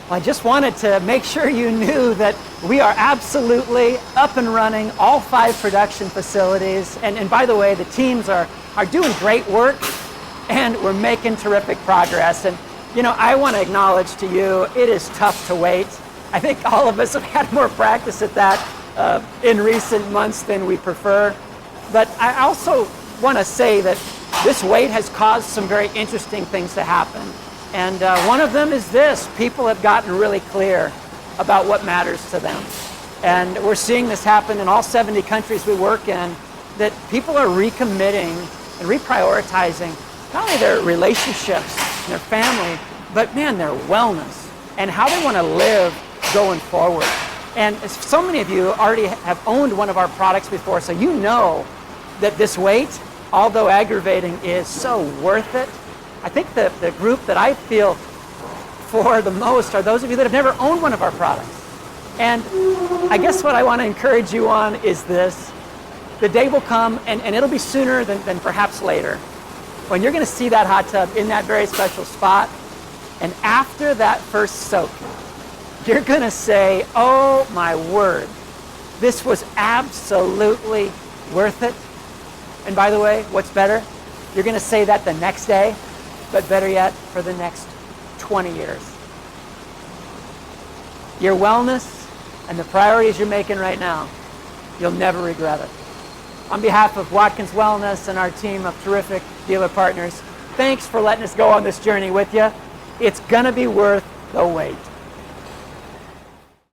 Well, I just wanted to make sure you knew that we are absolutely up and running, all 5 production facilities. And by the way, the teams are doing great work, and we're making terrific progress. And you know, I want to acknowledge to you, it is tough to wait. I think all of us have had more practice at that in recent months than we prefer. But I also want to say that this wait has caused some very interesting things to happen. And one of them is this: people have gotten really clear about what matters to them. And we're seeing this happen in all 70 countries we work in, that people are recommitting and reprioritizing not only their relationships and their family, but man, their wellness and how they want to live going forward. And so many of you already have owned one of our products before, so you know that this wait, although aggravating, is so worth it. I think the group that I feel for the most are those of you that have never owned one of our products. And I guess what I want to encourage you on is this: the day will come, and it'll be sooner than perhaps later, when you're going to see that hot tub in that very special spot. And after that first soak, you're going to say, oh my word, this was absolutely worth it. And by the way, what's better? You're going to say that the next day, but better yet, for the next 20 years. Your wellness and the priorities you're making right now, you'll never regret it. On behalf of Watkins Wellness and our team of terrific dealer partners, thanks for letting us go on this journey with you. It's going to be worth the wait.